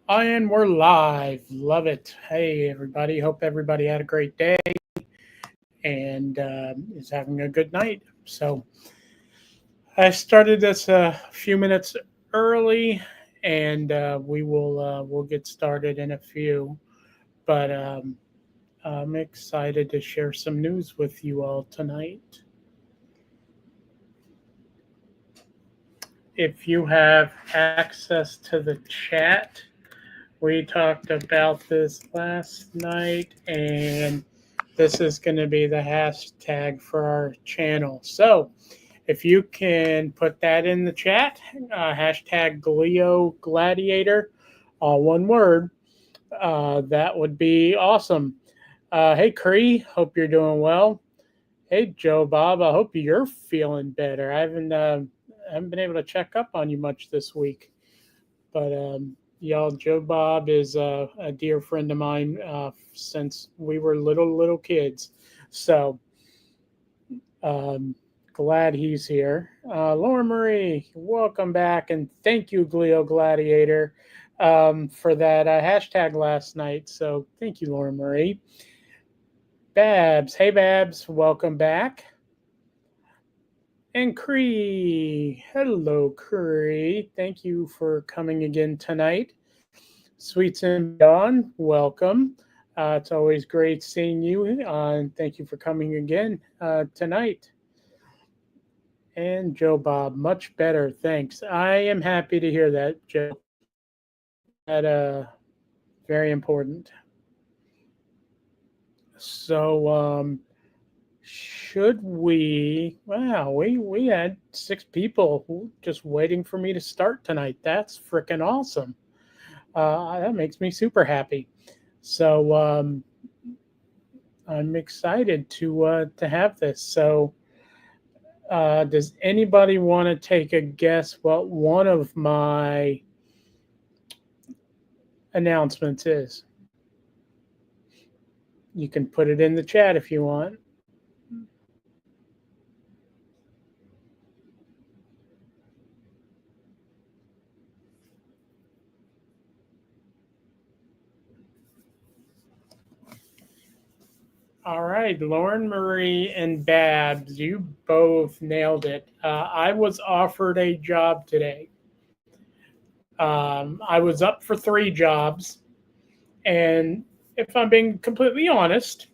And we're live. Love it. Hey, everybody. Hope everybody had a great day and is having a good night. So, I started this a few minutes early, and we'll get started in a few. But I'm excited to share some news with you all tonight. If you have access to the chat, we talked about this last night, and this is going to be the hashtag for our channel. So if you can put that in the chat, hashtag Gleo Gladiator, all one word, that would be awesome. Hey, Cree, hope you're doing well. Hey, Joe Bob, I hope you're feeling better. I haven't been able to check up on you much this week, but y'all, Joe Bob is a dear friend of mine since we were little kids. So um, glad he's here. Laura Marie, welcome back, and thank you, Gleo Gladiator, for that hashtag last night. So thank you, Laura Marie. Babs, hey Babs, welcome back. And Cree, hello Cree, thank you for coming again tonight. Sweets and Beyond, welcome. It's always great seeing you, and thank you for coming again tonight. And Joe Bob, much better, thanks. I am happy to hear that, Joe. That very important. So should we? Wow, we had 6 people just waiting for me to start tonight. That's freaking awesome. That makes me super happy. So I'm excited to have this. So does anybody want to take a guess what one of my announcements is? You can put it in the chat if you want. All right, Lauren Marie and Babs, you both nailed it. I was offered a job today. I was up for 3 jobs, and if I'm being completely honest,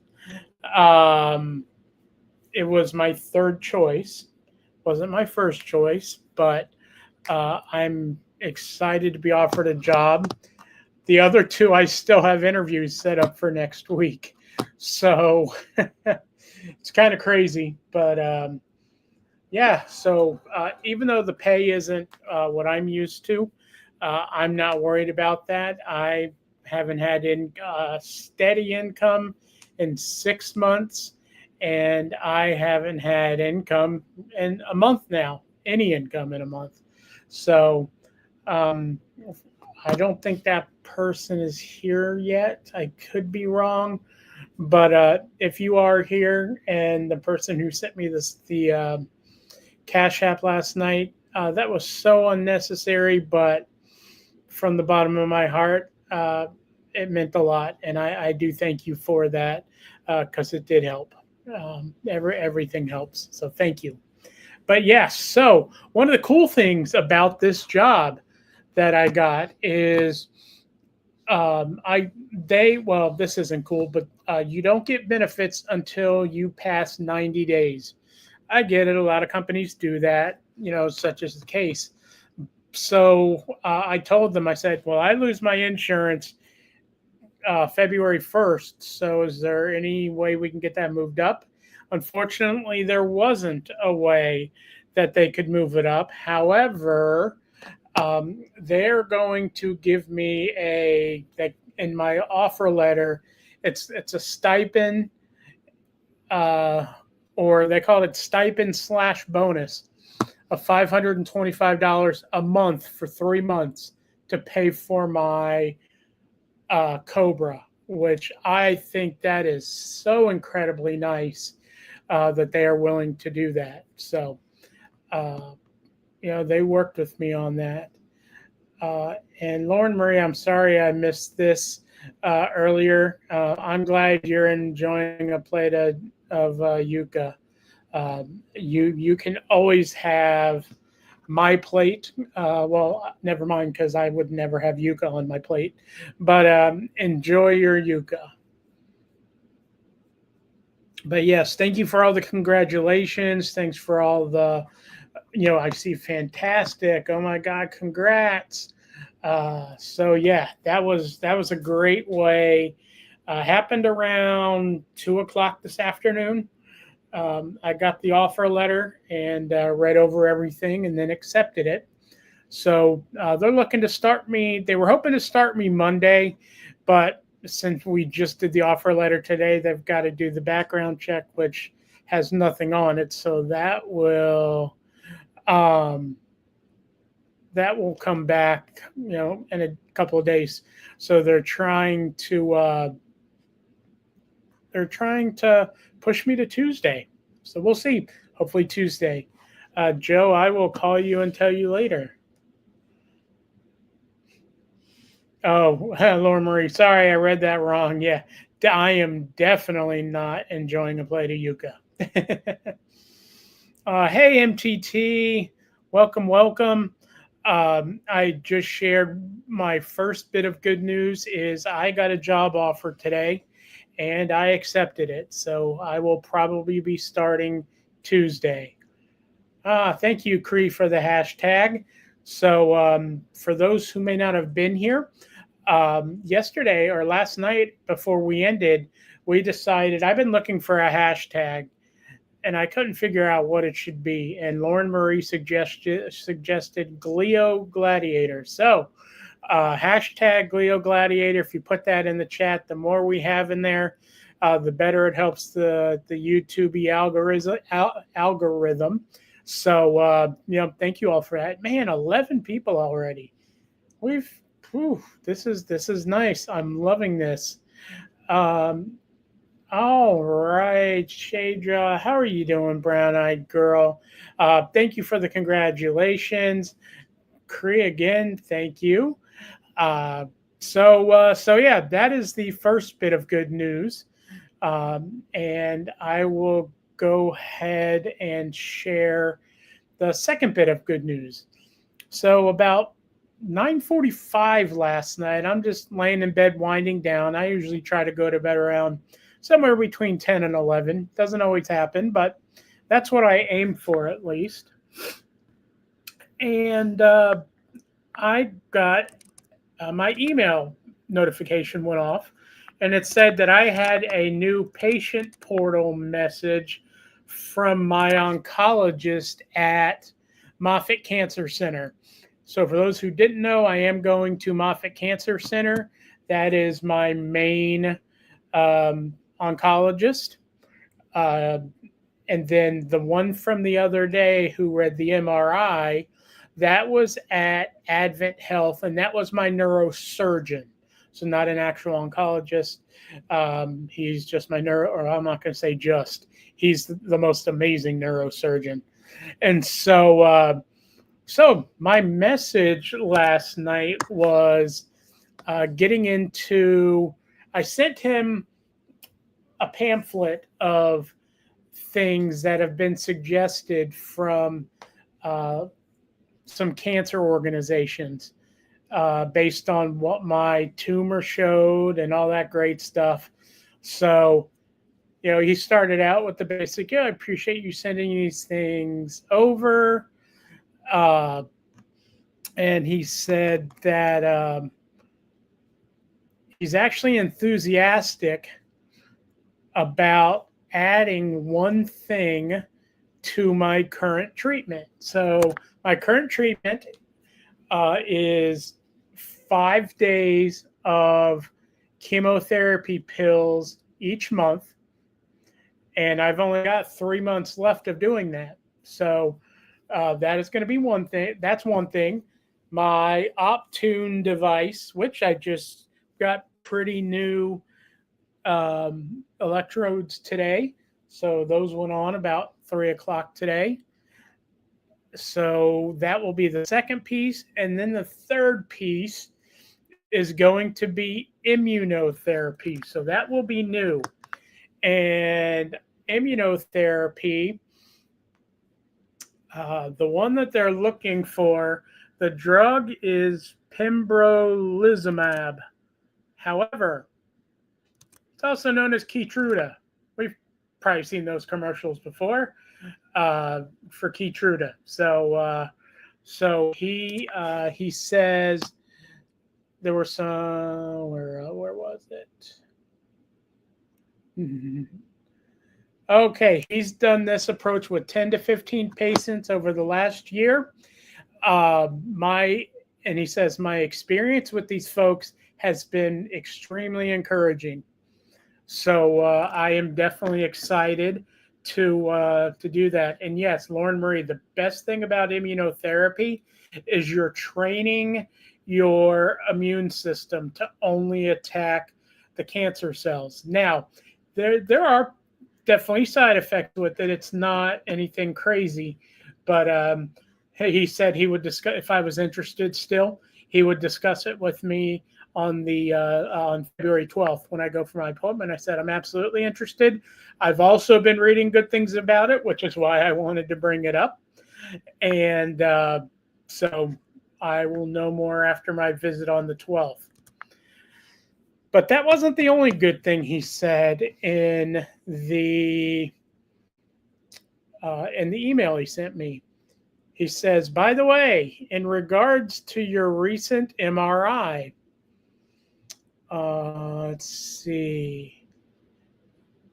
um, it was my third choice. Wasn't my first choice, but I'm excited to be offered a job. The other 2, I still have interviews set up for next week. So it's kind of crazy, but yeah. So even though the pay isn't what I'm used to, I'm not worried about that. I haven't had steady income in 6 months, and I haven't had income in a month now, any income in a month. So um, I don't think that person is here yet. I could be wrong, but if you are here and the person who sent me the Cash App last night, that was so unnecessary, but from the bottom of my heart, it meant a lot, and I do thank you for that because it did help. Everything helps, so thank you. But yes, so one of the cool things about this job that I got is I they well, this isn't cool, but you don't get benefits until you pass 90 days. I get it. A lot of companies do that, such as the case. So I told them, I said, well, I lose my insurance February 1st. So is there any way we can get that moved up? Unfortunately, there wasn't a way that they could move it up. However, they're going to give me in my offer letter. It's a stipend, uh, or they call it stipend slash bonus of $525 a month for 3 months to pay for my Cobra, which I think that is so incredibly nice that they are willing to do that. So, they worked with me on that. And Lauren Marie, I'm sorry I missed this earlier. I'm glad you're enjoying a plate of yuca. You can always have my plate. Well, never mind, because I would never have yucca on my plate. But enjoy your yucca. But yes, thank you for all the congratulations. Thanks for all the, I see fantastic. Oh my God, congrats. So yeah, that was a great way. Happened around 2 o'clock this afternoon. I got the offer letter and read over everything and then accepted it. So they're looking to start me. They were hoping to start me Monday, but since we just did the offer letter today, they've got to do the background check, which has nothing on it. So um, that will come back, in a couple of days. So they're trying to push me to Tuesday. So we'll see. Hopefully Tuesday. Joe, I will call you and tell you later. Oh, Laura Marie. Sorry, I read that wrong. Yeah, I am definitely not enjoying a plate of yuca. Hey, MTT. Welcome, welcome. I just shared my first bit of good news is I got a job offer today and I accepted it. So I will probably be starting Tuesday. Thank you, Cree, for the hashtag. So for those who may not have been here, yesterday or last night before we ended, we decided I've been looking for a hashtag and I couldn't figure out what it should be. And Lauren Marie suggested Glio Gladiator. So hashtag Glio Gladiator. If you put that in the chat, the more we have in there, the better it helps the YouTube algorithm. So thank you all for that. Man, 11 people already. This is nice. I'm loving this. All right, Shadra, how are you doing, brown-eyed girl? Thank you for the congratulations. Cree, again, thank you. So yeah, that is the first bit of good news. And I will go ahead and share the second bit of good news. So about 9:45 last night, I'm just laying in bed winding down. I usually try to go to bed around somewhere between 10 and 11. Doesn't always happen, but that's what I aim for at least. And I got my email notification went off, and it said that I had a new patient portal message from my oncologist at Moffitt Cancer Center. So for those who didn't know, I am going to Moffitt Cancer Center. That is my main oncologist. And then the one from the other day who read the MRI, that was at Advent Health, and that was my neurosurgeon. So not an actual oncologist. He's just my or I'm not going to say just. He's the most amazing neurosurgeon. And so my message last night was getting into. I sent him a pamphlet of things that have been suggested from some cancer organizations based on what my tumor showed and all that great stuff. So, he started out with the basic, I appreciate you sending these things over. And he said that he's actually enthusiastic about adding one thing to my current treatment. So my current treatment is 5 days of chemotherapy pills each month. And I've only got 3 months left of doing that. So that is going to be one thing. That's one thing. My Optune device, which I just got pretty new electrodes today. So those went on about 3 o'clock today. So that will be the second piece. And then the third piece is going to be immunotherapy. So that will be new. And immunotherapy, the one that they're looking for, the drug is pembrolizumab. However, it's also known as Keytruda. We've probably seen those commercials before for Keytruda. So he says there were some. Where was it? Okay, he's done this approach with 10 to 15 patients over the last year. And he says my experience with these folks has been extremely encouraging. So I am definitely excited to do that. And yes, Lauren Marie, the best thing about immunotherapy is you're training your immune system to only attack the cancer cells. Now, there are definitely side effects with it. It's not anything crazy, but he said he would discuss if I was interested. Still, he would discuss it with me on February 12th when I go for my appointment. I said I'm absolutely interested. I've also been reading good things about it, which is why I wanted to bring it up. And so I will know more after my visit on the 12th. But that wasn't the only good thing he said in the email he sent me. He says, by the way, in regards to your recent MRI, let's see.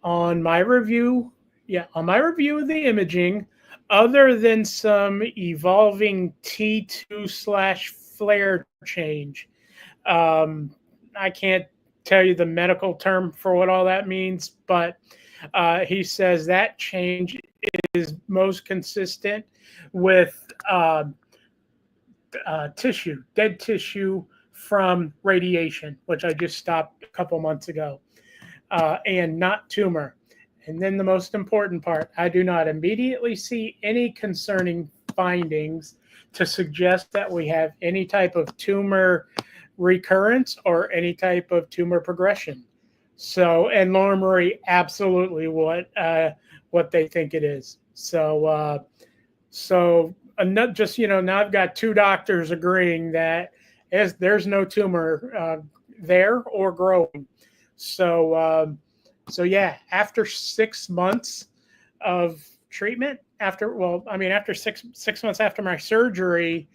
On my review of the imaging, other than some evolving T2/flare change, I can't tell you the medical term for what all that means, but he says that change is most consistent with dead tissue from radiation, which I just stopped a couple months ago, and not tumor. And then the most important part, I do not immediately see any concerning findings to suggest that we have any type of tumor recurrence or any type of tumor progression. So, and Lauren Marie, absolutely what they think it is. So just, now I've got two doctors agreeing that there's no tumor there or growing. So yeah, after 6 months of treatment, after 6 months after my surgery,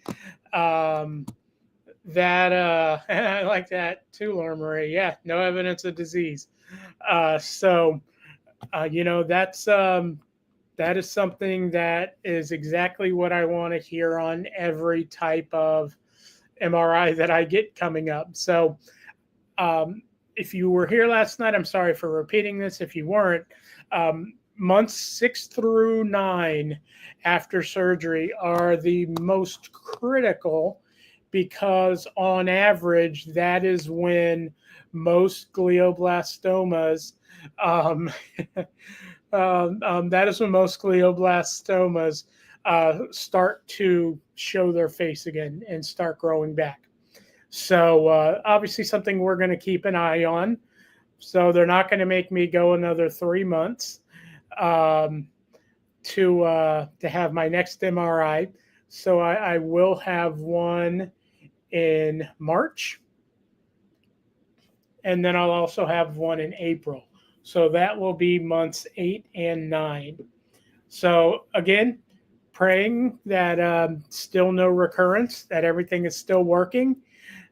that I like that too, Laura Marie. Yeah, no evidence of disease. So that is something that is exactly what I want to hear on every type of MRI that I get coming up. So if you were here last night, I'm sorry for repeating this. If you weren't, months 6 through 9 after surgery are the most critical, because on average, that is when most glioblastomas start to show their face again and start growing back. So obviously something we're going to keep an eye on. So they're not going to make me go another 3 months to have my next MRI. So I will have one in March, and then I'll also have one in April. So that will be months 8 and 9. So again, praying that still no recurrence, that everything is still working.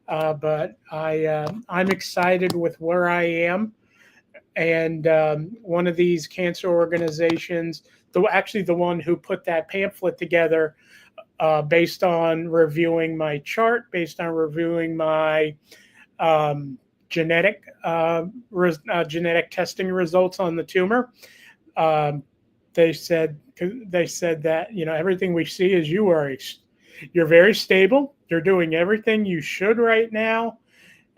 But I'm excited with where I am. And one of these cancer organizations, the one who put that pamphlet together, based on reviewing my chart, based on reviewing my genetic testing results on the tumor, they said that everything we see is you're very stable. You're doing everything you should right now.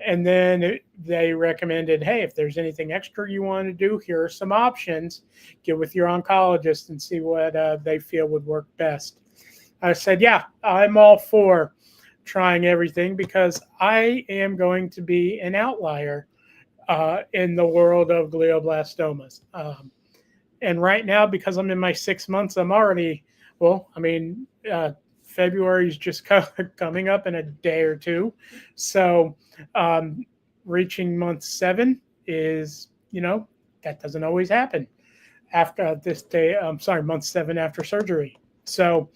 And then they recommended, hey, if there's anything extra you want to do, here are some options. Get with your oncologist and see what they feel would work best. I said, yeah, I'm all for trying everything because I am going to be an outlier in the world of glioblastomas. And right now, because I'm in my 6 months, I'm already, well, I mean, February is just coming up in a day or two. So um, reaching month 7 is, that doesn't always happen after this day. I'm sorry, month 7 after surgery. So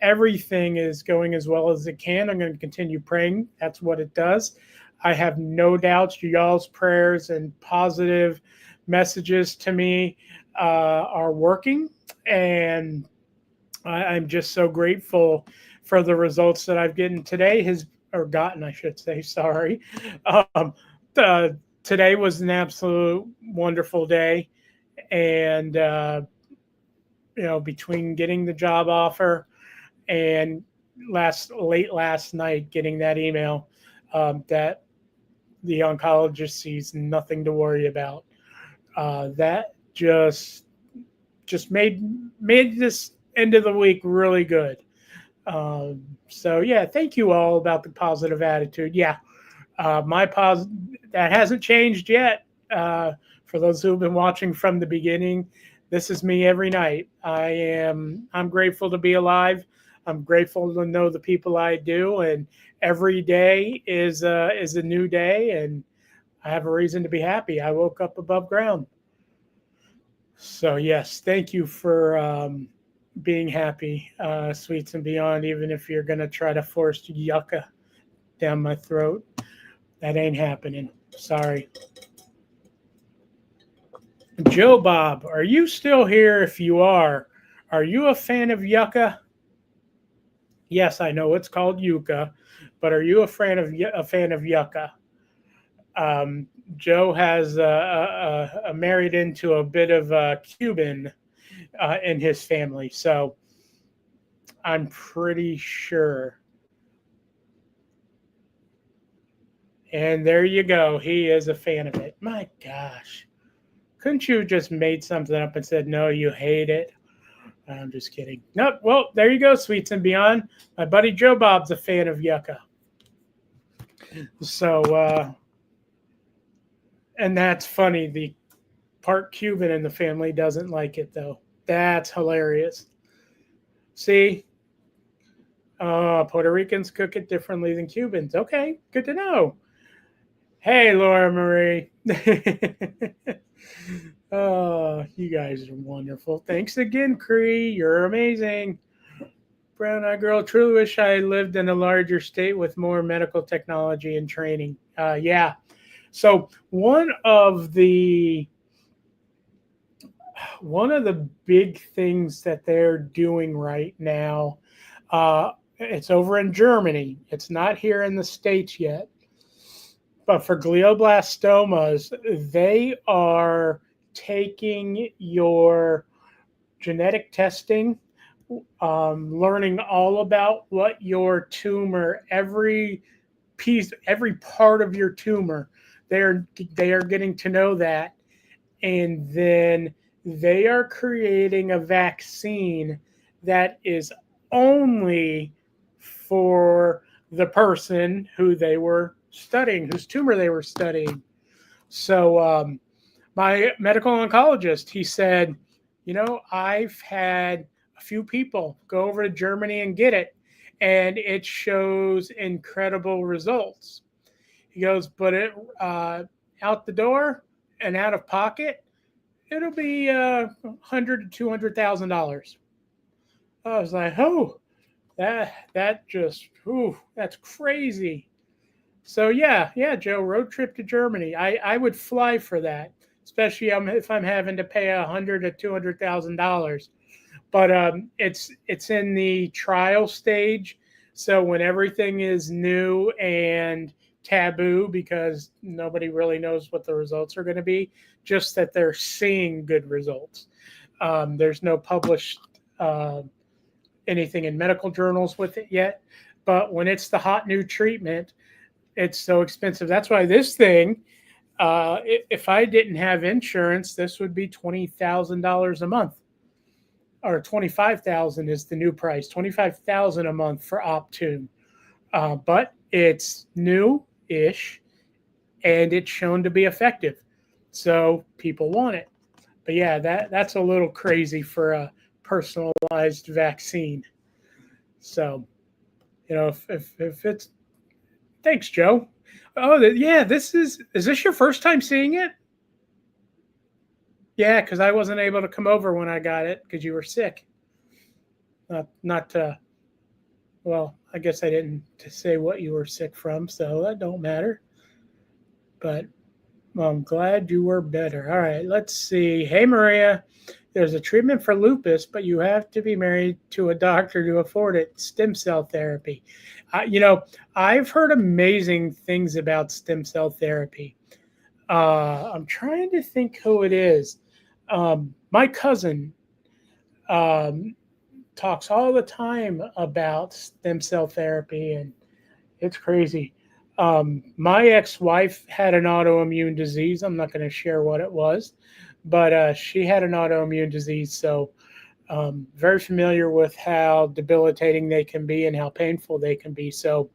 everything is going as well as it can. I'm going to continue praying. That's what it does. I have no doubts y'all's prayers and positive messages to me are working. And I'm just so grateful for the results that I've gotten today. Gotten, I should say, sorry. Um, uh, Today was an absolute wonderful day. And, between getting the job offer and late last night getting that email that the oncologist sees nothing to worry about. That just made this end of the week really good. So yeah, thank you all about the positive attitude. Yeah, that hasn't changed yet. For those who've been watching from the beginning, this is me every night. I'm grateful to be alive. I'm grateful to know the people I do, and every day is a new day, and I have a reason to be happy. I woke up above ground. So yes, thank you for being happy, Sweets and Beyond. Even if you're gonna try to force yucca down my throat, that ain't happening. Sorry. Joe Bob, are you still here? If you are you a fan of yucca? Yes, I know it's called yucca, but are you a fan of yucca? Joe has married into a bit of a Cuban in his family, so I'm pretty sure. And there you go. He is a fan of it. My gosh. Couldn't you just made something up and said, no, you hate it? I'm just kidding. Nope. Well, there you go, Sweets and Beyond. My buddy Joe Bob's a fan of yucca. So, and that's funny. The part Cuban in the family doesn't like it, though. That's hilarious. See? Puerto Ricans cook it differently than Cubans. Okay, good to know. Hey, Laura Marie. Oh, you guys are wonderful. Thanks again, Cree. You're amazing. Brown Eye Girl, truly wish I lived in a larger state with more medical technology and training. Yeah. So one of the big things that they're doing right now, it's over in Germany. It's not here in the States yet. But for glioblastomas, they are taking your genetic testing, learning all about what your tumor, every part of your tumor, they are getting to know that, and then they are creating a vaccine that is only for the person who they were studying, whose tumor they were studying. So my medical oncologist, he said, I've had a few people go over to Germany and get it, and it shows incredible results. He goes, but it out the door and out of pocket, it'll be $100,000 to $200,000. I was like, oh, that just, that's crazy. So yeah, Joe, road trip to Germany. I would fly for that, especially if I'm having to pay $100,000 to $200,000. But it's in the trial stage. So when everything is new and taboo, because nobody really knows what the results are going to be, just that they're seeing good results. There's no published anything in medical journals with it yet. But when it's the hot new treatment, it's so expensive. That's why this thing, if I didn't have insurance, this would be $20,000 a month. or 25,000 is the new price, 25,000 a month for Optune. But it's new-ish and it's shown to be effective. So people want it. But yeah, that's a little crazy for a personalized vaccine. So, if it's, thanks, Joe. Oh, yeah, is this your first time seeing it? Yeah, because I wasn't able to come over when I got it because you were sick. Not well, I guess I didn't say what you were sick from, so that don't matter. But well, I'm glad you were better. All right, let's see. Hey, Maria, there's a treatment for lupus, but you have to be married to a doctor to afford it. Stem cell therapy. I've heard amazing things about stem cell therapy. I'm trying to think who it is. My cousin talks all the time about stem cell therapy, and it's crazy. My ex-wife had an autoimmune disease. I'm not going to share what it was, but she had an autoimmune disease. So very familiar with how debilitating they can be and how painful they can be. So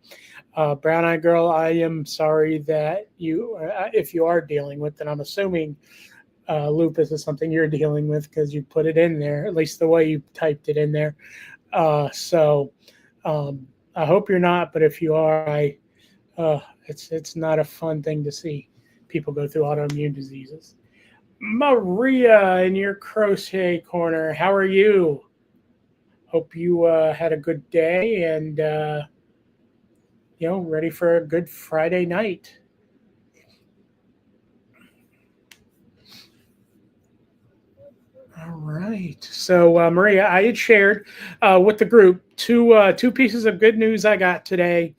Brown Eye Girl, I am sorry that if you are dealing with it, I'm assuming lupus is something you're dealing with because you put it in there, at least the way you typed it in there. So I hope you're not, but if you are, it's not a fun thing to see people go through autoimmune diseases. Maria in your crochet corner, how are you? Hope you had a good day and ready for a good Friday night. All right. So Maria, I had shared with the group two pieces of good news I got today.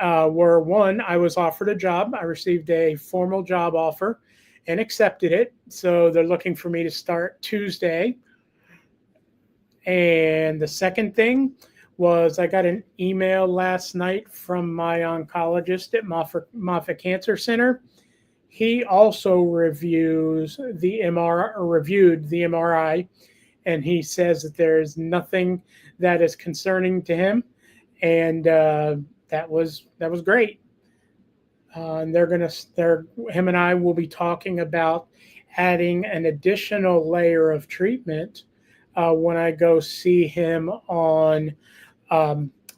Were one, I was offered a job. I received a formal job offer and accepted it. So they're looking for me to start Tuesday. And the second thing was I got an email last night from my oncologist at Moffitt Cancer Center. He also reviewed the MRI, and he says that there's nothing that is concerning to him, and that was great. And him and I will be talking about adding an additional layer of treatment when I go see him on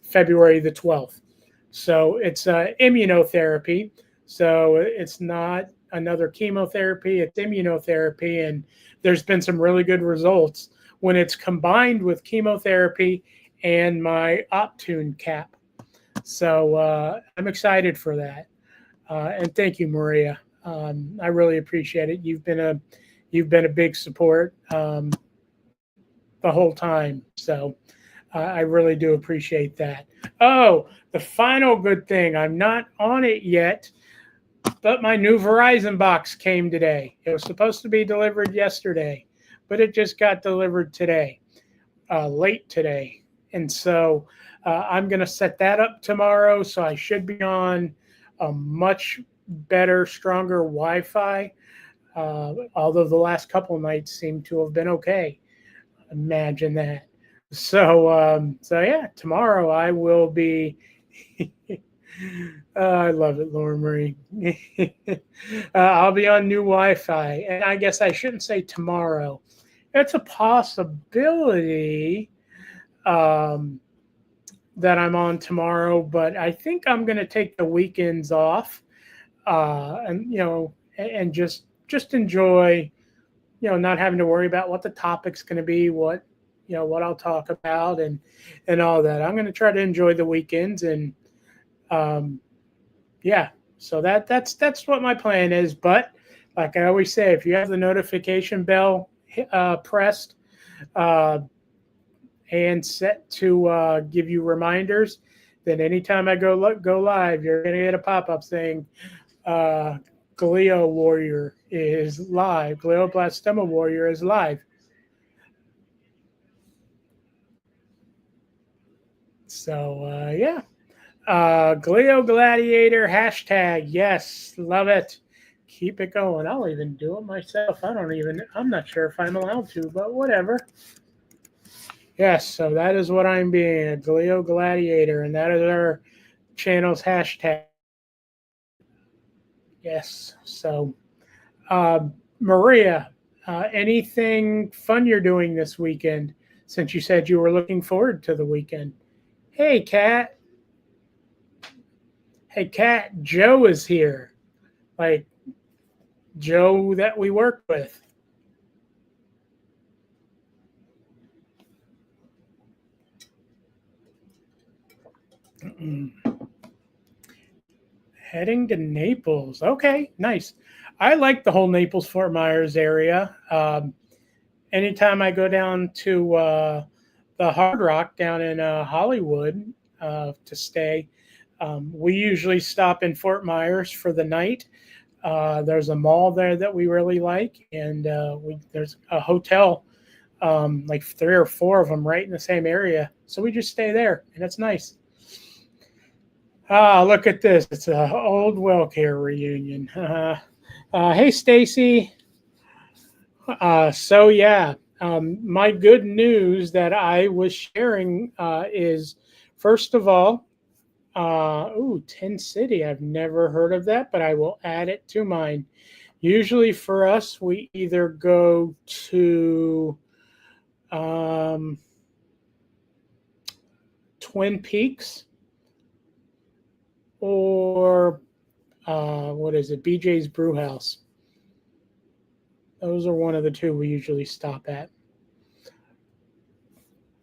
February the 12th. So it's immunotherapy. So it's not another chemotherapy, it's immunotherapy. And there's been some really good results when it's combined with chemotherapy and my Optune cap. So I'm excited for that. And thank you, Maria. I really appreciate it. You've been a big support the whole time. So I really do appreciate that. Oh, the final good thing. I'm not on it yet, but my new Verizon box came today. It was supposed to be delivered yesterday, but it just got delivered today, late today. And so I'm going to set that up tomorrow. So I should be on a much better, stronger Wi-Fi, although the last couple of nights seem to have been okay. Imagine that. So yeah, tomorrow I will be. I love it, Laura Marie. I'll be on new Wi-Fi, and I guess I shouldn't say tomorrow. It's a possibility that I'm on tomorrow, but I think I'm going to take the weekends off, and just enjoy, not having to worry about what the topic's going to be, what I'll talk about, and all that. I'm going to try to enjoy the weekends, and yeah. So that's what my plan is. But like I always say, if you have the notification bell pressed and set to give you reminders, then anytime I go live, you're going to get a pop-up saying Glio Warrior is live. Glioblastoma Warrior is live. So yeah. Glio Gladiator hashtag. Yes, love it. Keep it going. I'll even do it myself. I'm not sure if I'm allowed to, but whatever. Yes, so that is what I'm being, a Glio Gladiator, and that is our channel's hashtag. Yes, so Maria, anything fun you're doing this weekend since you said you were looking forward to the weekend? Hey, Kat. Hey, Kat, Joe is here. Like Joe that we work with. Heading to Naples. Okay, nice. I like the whole Naples Fort Myers area. Anytime I go down to the Hard Rock down in Hollywood to stay, we usually stop in Fort Myers for the night. There's a mall there that we really like, and there's a hotel, like three or four of them right in the same area. So we just stay there, and it's nice. Ah, look at this. It's an old WellCare reunion. Hey, Stacy. So yeah, my good news that I was sharing is, first of all, Tin City. I've never heard of that, but I will add it to mine. Usually for us, we either go to um, Twin Peaks or what is it, BJ's Brew House. Those are one of the two we usually stop at.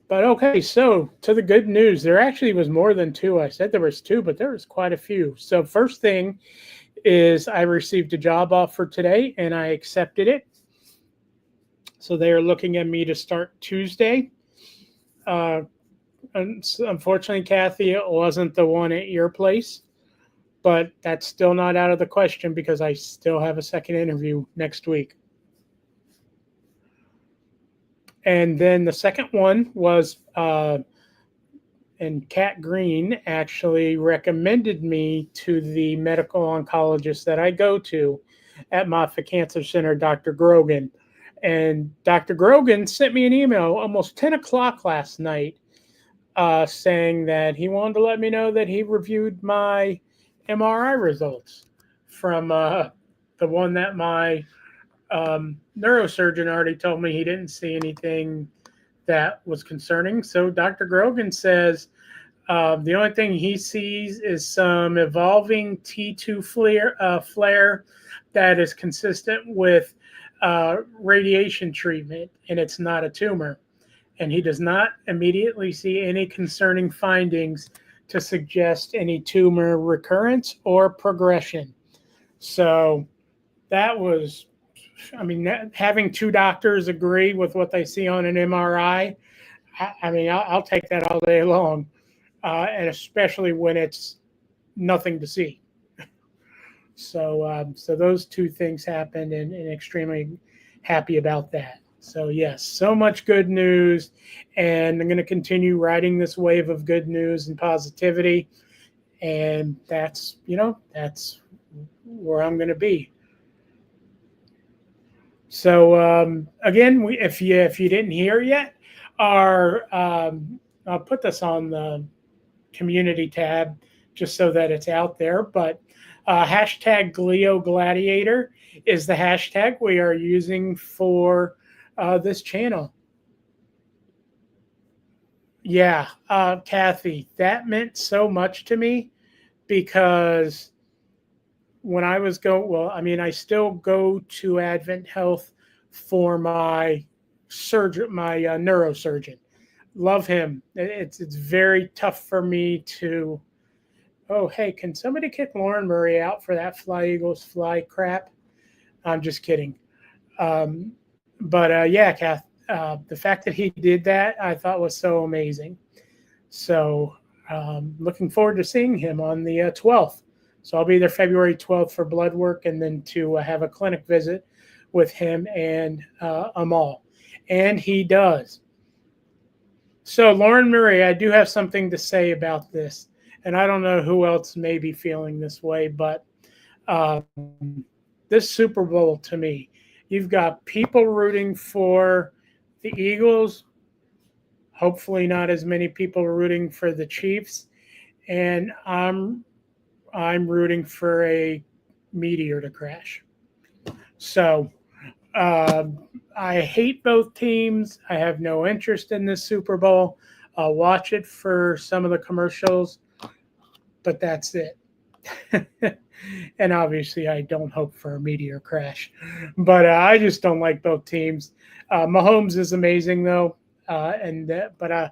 But okay, so to the good news, there actually was more than two. I said there was two, but there was quite a few. So first thing is I received a job offer today and I accepted it. So they are looking at me to start Tuesday. Uh, Unfortunately, Kathy, it wasn't the one at your place, but that's still not out of the question because I still have a second interview next week. And then the second one was, and Kat Green actually recommended me to the medical oncologist that I go to at Moffitt Cancer Center, Dr. Grogan. And Dr. Grogan sent me an email almost 10 o'clock last night saying that he wanted to let me know that he reviewed my MRI results from the one that my neurosurgeon already told me he didn't see anything that was concerning. So Dr. Grogan says the only thing he sees is some evolving T2 flare that is consistent with radiation treatment, and it's not a tumor. And he does not immediately see any concerning findings to suggest any tumor recurrence or progression. So that was, I mean, having two doctors agree with what they see on an MRI, I mean, I'll take that all day long, and especially when it's nothing to see. So those two things happened, and extremely happy about that. So yes, so much good news, and I'm going to continue riding this wave of good news and positivity, and that's where I'm going to be. So again, if you didn't hear yet, our I'll put this on the community tab just so that it's out there. But hashtag Glio Gladiator is the hashtag we are using for this channel. Yeah, Kathy, that meant so much to me because when I was going, well, I mean, I still go to Advent Health for my surgeon, my neurosurgeon. Love him. It's very tough for me to. Oh, hey, can somebody kick Lauren Murray out for that Fly Eagles Fly crap? I'm just kidding. Um, but yeah, Kath, the fact that he did that, I thought was so amazing. So looking forward to seeing him on the 12th. So I'll be there February 12th for blood work and then to have a clinic visit with him and Amal. And he does. So, Lauren Murray, I do have something to say about this. And I don't know who else may be feeling this way, but um, this Super Bowl to me, you've got people rooting for the Eagles. Hopefully, not as many people rooting for the Chiefs, and I'm rooting for a meteor to crash. So uh, I hate both teams. I have no interest in this Super Bowl. I'll watch it for some of the commercials, but that's it. And obviously, I don't hope for a meteor crash, but I just don't like both teams. Mahomes is amazing though, and but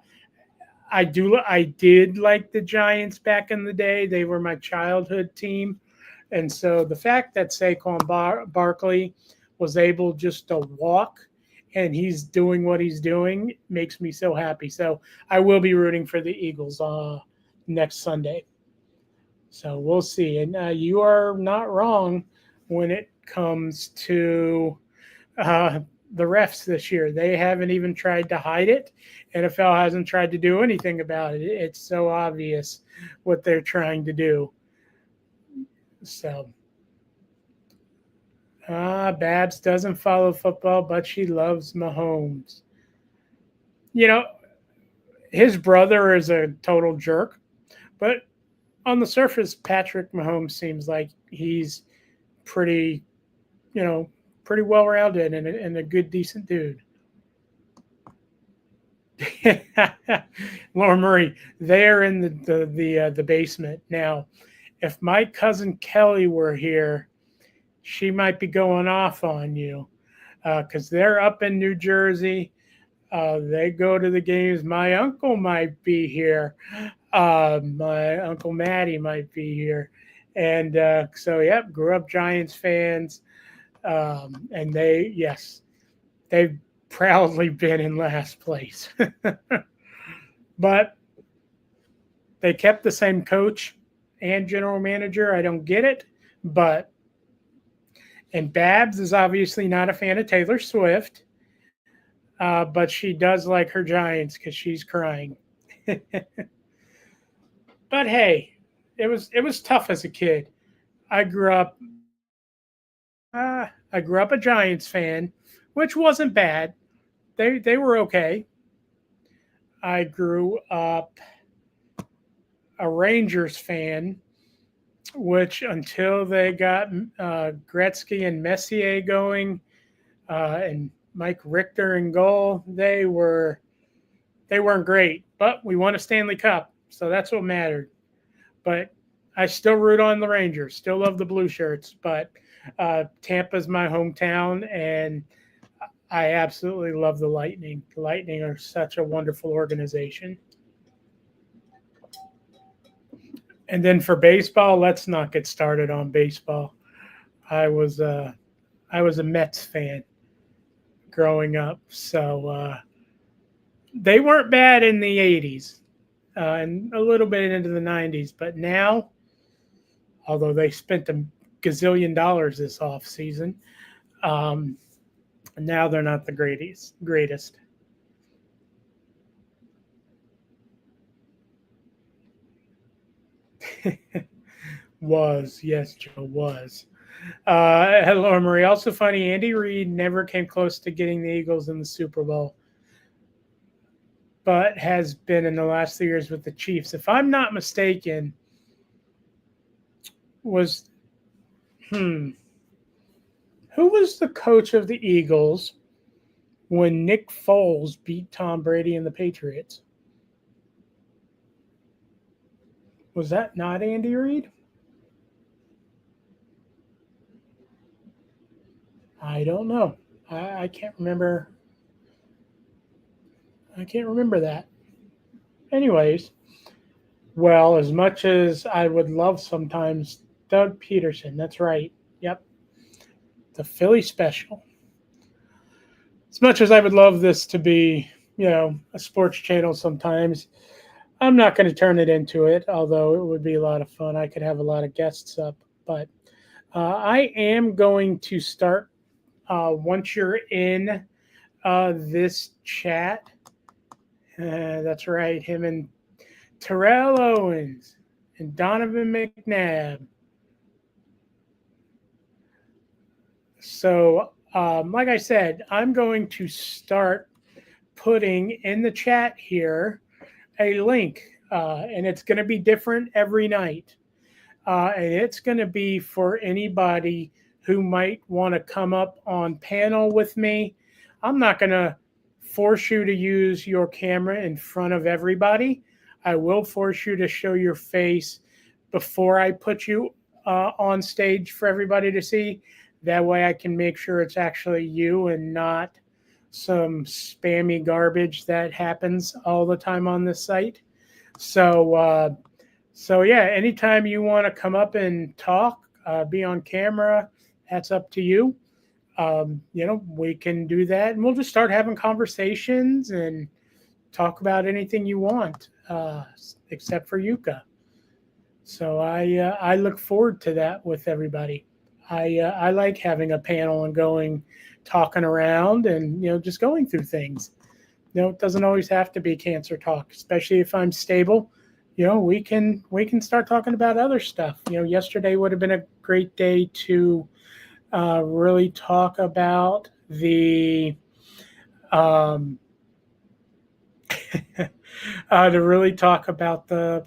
I did like the Giants back in the day. They were my childhood team, and so the fact that Saquon Barkley was able just to walk and he's doing what he's doing makes me so happy. So I will be rooting for the Eagles next Sunday. So we'll see. And you are not wrong when it comes to uh, the refs this year. They haven't even tried to hide it. NFL hasn't tried to do anything about it. It's so obvious what they're trying to do. So, Babs doesn't follow football, but she loves Mahomes. You know, his brother is a total jerk, but on the surface, Patrick Mahomes seems like he's pretty, you know, pretty well rounded and a good, decent dude. Laura Murray, they're in the basement now. If my cousin Kelly were here, she might be going off on you because they're up in New Jersey. They go to the games. My uncle might be here. My uncle Matty might be here, and so yep, grew up Giants fans, and they've proudly been in last place. But they kept the same coach and general manager. I don't get it, but and Babs is obviously not a fan of Taylor Swift, but she does like her Giants because she's crying. But hey, it was tough as a kid. I grew up I grew up a Giants fan, which wasn't bad. They were okay. I grew up a Rangers fan, which until they got Gretzky and Messier going, and Mike Richter in goal, they weren't great. But we won a Stanley Cup, so that's what mattered. But I still root on the Rangers. Still love the blue shirts, but Tampa's my hometown, and I absolutely love the Lightning. The Lightning are such a wonderful organization. And then for baseball, let's not get started on baseball. I was I was a Mets fan growing up, so they weren't bad in the '80s and a little bit into the '90s, but now, although they spent a gazillion dollars this off season, um, now they're not the greatest. Greatest. Was yes, Joe was. Hello, Marie. Also funny, Andy Reid never came close to getting the Eagles in the Super Bowl, but has been in the last 3 years with the Chiefs. If I'm not mistaken, was hmm, who was the coach of the Eagles when Nick Foles beat Tom Brady and the Patriots? Was that not Andy Reid? I don't know. I can't remember. I can't remember that. Anyways, well, as much as I would love sometimes Doug Peterson, that's right. Yep, the Philly special. As much as I would love this to be, a sports channel sometimes, I'm not going to turn it into it, although it would be a lot of fun. I could have a lot of guests up, but I am going to start once you're in this chat. That's right, him and Terrell Owens and Donovan McNabb. So, like I said, I'm going to start putting in the chat here a link, and it's going to be different every night. And it's going to be for anybody who might want to come up on panel with me. I'm not going to force you to use your camera in front of everybody. I will force you to show your face before I put you on stage for everybody to see. That way I can make sure it's actually you and not some spammy garbage that happens all the time on this site. So yeah, anytime you want to come up and talk, be on camera, that's up to you. We can do that, and we'll just start having conversations and talk about anything you want, except for Yuka. So I look forward to that with everybody. I like having a panel and talking around and just going through things. It doesn't always have to be cancer talk, especially if I'm stable. We can start talking about other stuff. Yesterday would have been a great day to really talk about the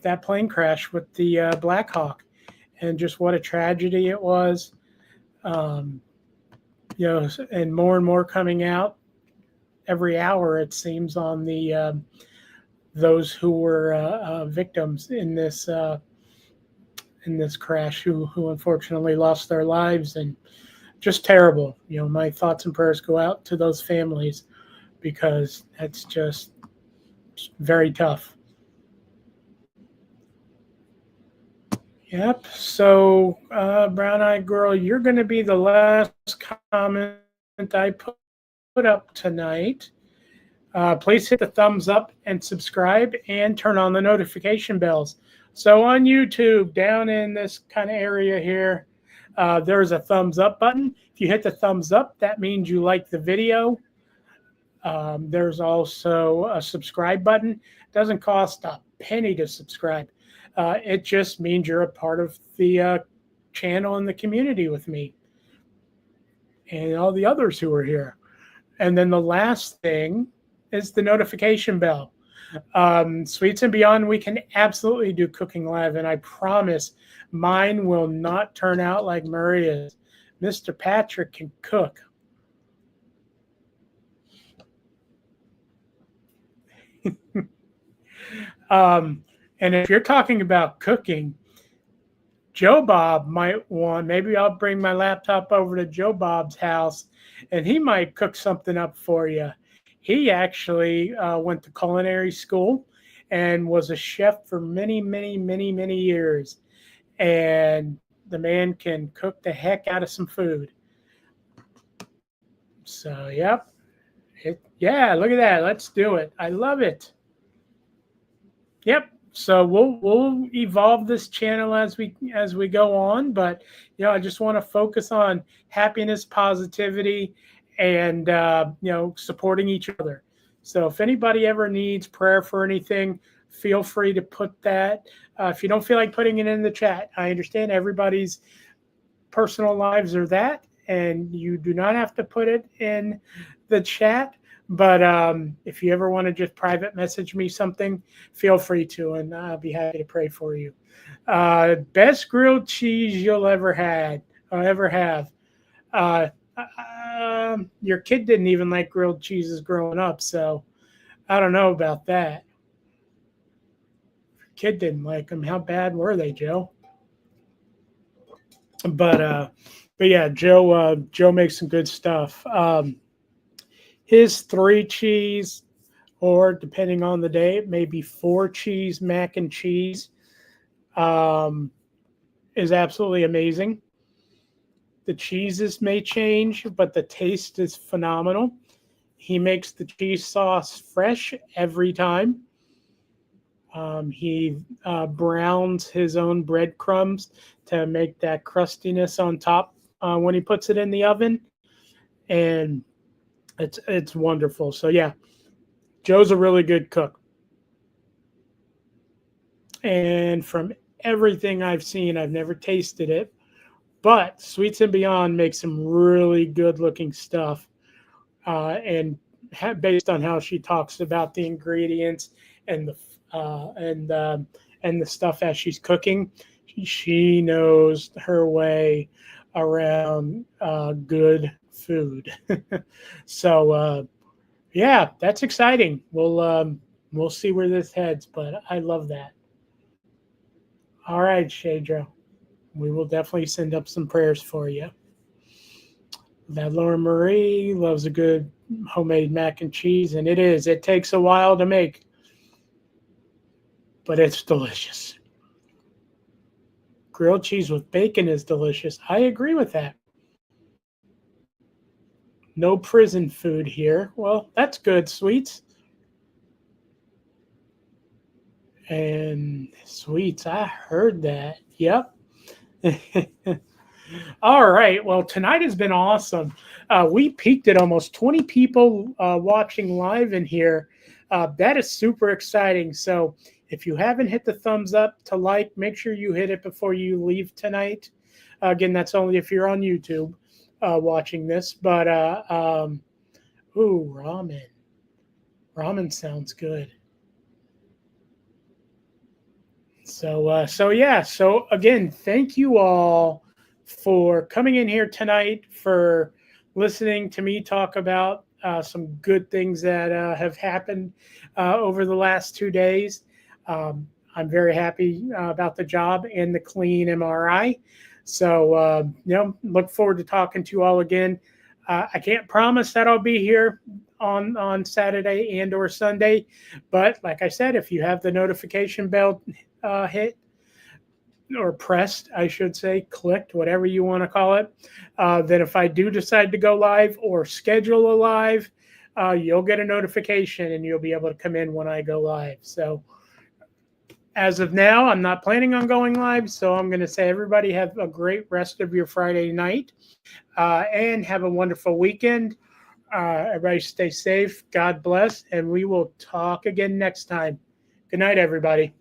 that plane crash with the Black Hawk, and just what a tragedy it was. And more coming out every hour, it seems, on the those who were victims in this crash, who unfortunately lost their lives, and just terrible. My thoughts and prayers go out to those families, because that's just very tough. Yep. So, Brown Eyed Girl, you're going to be the last comment I put up tonight. Please hit the thumbs up and subscribe and turn on the notification bells. So on YouTube, down in this kind of area here, there's a thumbs up button. If you hit the thumbs up, that means you like the video. There's also a subscribe button. It doesn't cost a penny to subscribe. It just means you're a part of the channel and the community with me and all the others who are here. And then the last thing is the notification bell. Sweets and Beyond, we can absolutely do cooking live, and I promise mine will not turn out like Maria's. Mr. Patrick can cook. And if you're talking about cooking, Joe Bob might want, maybe I'll bring my laptop over to Joe Bob's house and he might cook something up for you. He actually went to culinary school and was a chef for many, many, many, many years. And the man can cook the heck out of some food. So, yep. Yeah, look at that. Let's do it. I love it. Yep. So we'll evolve this channel as we go on, but I just want to focus on happiness, positivity, and supporting each other. So if anybody ever needs prayer for anything, feel free to put that. If you don't feel like putting it in the chat, I understand everybody's personal lives are that, and you do not have to put it in the chat. But if you ever want to just private message me something, feel free to, and I'll be happy to pray for you. Best grilled cheese you'll ever have. Your kid didn't even like grilled cheeses growing up, so I don't know about that. Your kid didn't like them. How bad were they, Joe? But yeah, Joe makes some good stuff. His 3 cheese, or depending on the day, it may be 4 cheese mac and cheese, is absolutely amazing. The cheeses may change, but the taste is phenomenal. He makes the cheese sauce fresh every time. He browns his own breadcrumbs to make that crustiness on top when he puts it in the oven, and it's wonderful. So yeah, Joe's a really good cook. And from everything I've seen, I've never tasted it, but Sweets and Beyond makes some really good looking stuff. And based on how she talks about the ingredients and and the stuff as she's cooking. She knows her way around good food. So yeah, that's exciting. We'll see where this heads, but I love that. All right, Shadra, we will definitely send up some prayers for you. That Laura Marie loves a good homemade mac and cheese, and it is. It takes a while to make, but it's delicious. Grilled cheese with bacon is delicious. I agree with that. No prison food here. Well, that's good, sweets. And sweets, I heard that. Yep. All right. Well, tonight has been awesome. We peaked at almost 20 people watching live in here. That is super exciting. So if you haven't hit the thumbs up to like, make sure you hit it before you leave tonight. Again, that's only if you're on YouTube watching this. But, ooh, ramen. Ramen sounds good. So yeah. So again, thank you all for coming in here tonight, for listening to me talk about some good things that have happened over the last 2 days. I'm very happy about the job and the clean MRI. So look forward to talking to you all again. I can't promise that I'll be here on Saturday and or Sunday, but like I said, if you have the notification bell hit or pressed, I should say, clicked, whatever you want to call it, then if I do decide to go live or schedule a live, you'll get a notification and you'll be able to come in when I go live. So as of now, I'm not planning on going live, so I'm going to say everybody have a great rest of your Friday night and have a wonderful weekend. Everybody stay safe. God bless, and we will talk again next time. Good night, everybody.